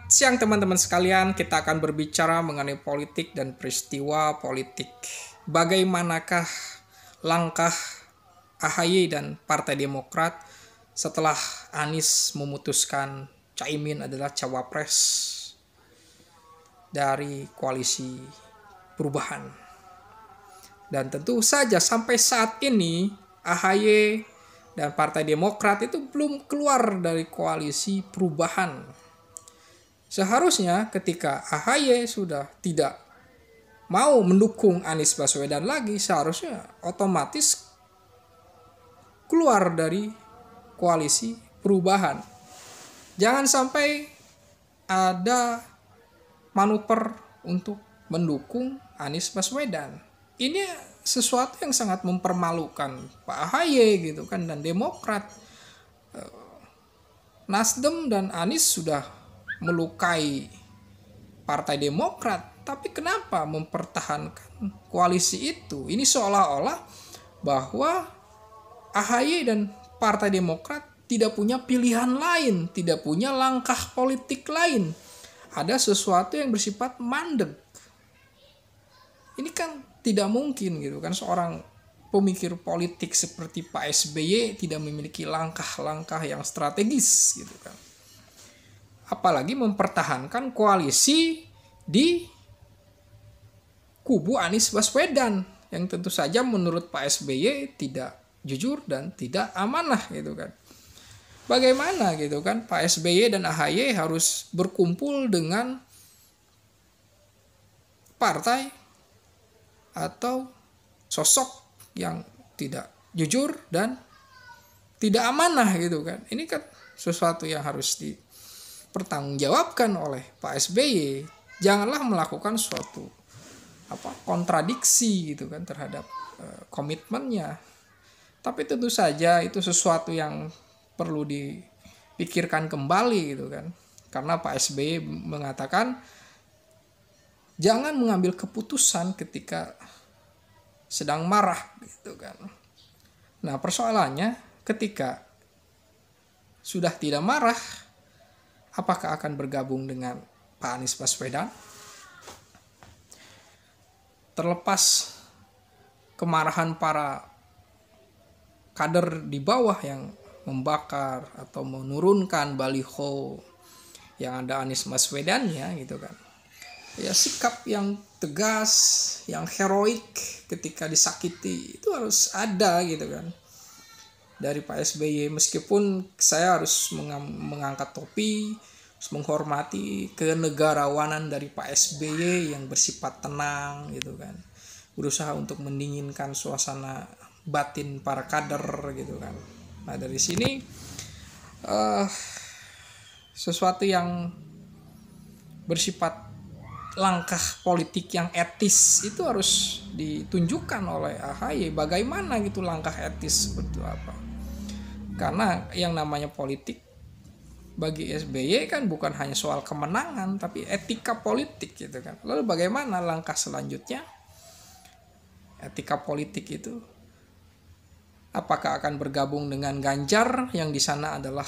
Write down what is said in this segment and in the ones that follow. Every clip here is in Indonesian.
siang teman-teman sekalian, kita akan berbicara mengenai politik dan peristiwa politik. Bagaimanakah langkah AHY dan Partai Demokrat setelah Anies memutuskan Caimin adalah cawapres dari koalisi perubahan. Dan tentu saja sampai saat ini AHY dan Partai Demokrat itu belum keluar dari koalisi perubahan. Seharusnya ketika AHY sudah tidak mau mendukung Anies Baswedan lagi, seharusnya otomatis keluar dari koalisi perubahan. Jangan sampai ada manuver untuk mendukung Anies Baswedan. Ini sesuatu yang sangat mempermalukan Pak AHY gitu kan, dan Demokrat. Nasdem dan Anies sudah melukai Partai Demokrat, tapi kenapa mempertahankan koalisi itu? Ini seolah-olah bahwa AHY dan Partai Demokrat tidak punya pilihan lain, tidak punya langkah politik lain. Ada sesuatu yang bersifat mandek. Ini kan tidak mungkin gitu kan, seorang pemikir politik seperti Pak SBY tidak memiliki langkah-langkah yang strategis gitu kan. Apalagi mempertahankan koalisi di kubu Anies Baswedan yang tentu saja menurut Pak SBY tidak jujur dan tidak amanah gitu kan. Bagaimana gitu kan Pak SBY dan AHY harus berkumpul dengan partai atau sosok yang tidak jujur dan tidak amanah gitu kan. Ini kan sesuatu yang harus dipertanggungjawabkan oleh Pak SBY. Janganlah melakukan suatu kontradiksi gitu kan terhadap komitmennya. Tapi tentu saja itu sesuatu yang perlu dipikirkan kembali gitu kan. Karena Pak SBY mengatakan jangan mengambil keputusan ketika sedang marah gitu kan. Nah, persoalannya ketika sudah tidak marah, apakah akan bergabung dengan Pak Anies Baswedan? Terlepas kemarahan para kader di bawah yang membakar atau menurunkan baliho yang ada Anies Baswedannya gitu kan. Ya, sikap yang tegas, yang heroik ketika disakiti itu harus ada gitu kan dari Pak SBY. Meskipun saya harus mengangkat topi, harus menghormati kenegarawanan dari Pak SBY yang bersifat tenang gitu kan, berusaha untuk mendinginkan suasana batin para kader gitu kan. Nah, dari sini sesuatu yang bersifat langkah politik yang etis itu harus ditunjukkan oleh AHY. Bagaimana gitu langkah etis seperti apa? Karena yang namanya politik bagi SBY kan bukan hanya soal kemenangan, tapi etika politik gitu kan. Lalu bagaimana langkah selanjutnya? Etika politik itu apakah akan bergabung dengan Ganjar yang di sana adalah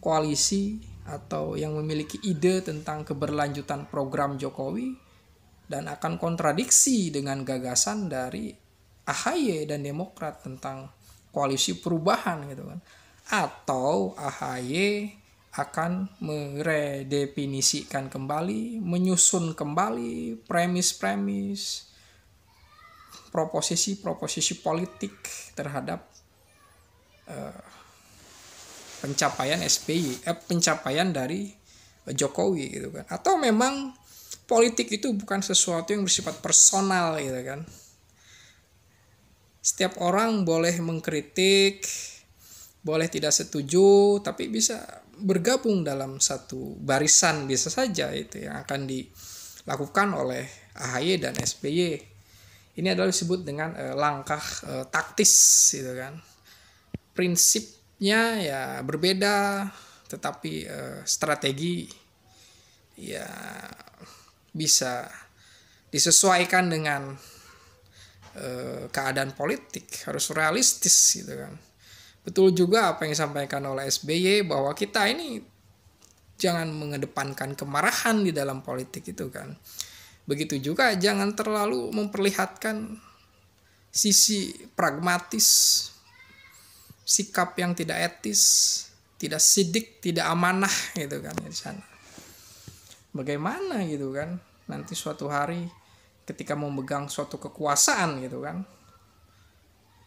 koalisi atau yang memiliki ide tentang keberlanjutan program Jokowi dan akan kontradiksi dengan gagasan dari AHY dan Demokrat tentang koalisi perubahan gitu kan. Atau AHY akan meredefinisikan kembali, menyusun kembali premis-premis, proposisi politik terhadap pencapaian pencapaian dari Jokowi gitu kan. Atau memang politik itu bukan sesuatu yang bersifat personal gitu kan. Setiap orang boleh mengkritik, boleh tidak setuju, tapi bisa bergabung dalam satu barisan, bisa saja itu yang akan dilakukan oleh AHY dan SBY. Ini adalah disebut dengan langkah taktis gitu kan. Prinsipnya ya berbeda, tetapi strategi ya bisa disesuaikan dengan keadaan politik, harus realistis gitu kan. Betul juga apa yang disampaikan oleh SBY bahwa kita ini jangan mengedepankan kemarahan di dalam politik itu kan. Begitu juga jangan terlalu memperlihatkan sisi pragmatis, sikap yang tidak etis, tidak sidik, tidak amanah gitu kan di sana. Bagaimana gitu kan nanti suatu hari ketika memegang suatu kekuasaan gitu kan,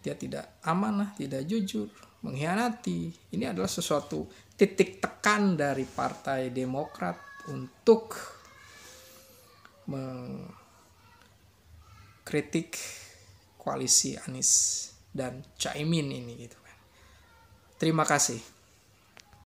dia tidak amanah, tidak jujur, mengkhianati. Ini adalah sesuatu titik tekan dari Partai Demokrat untuk mengkritik koalisi Anies dan Caimin ini gitu kan. Terima kasih.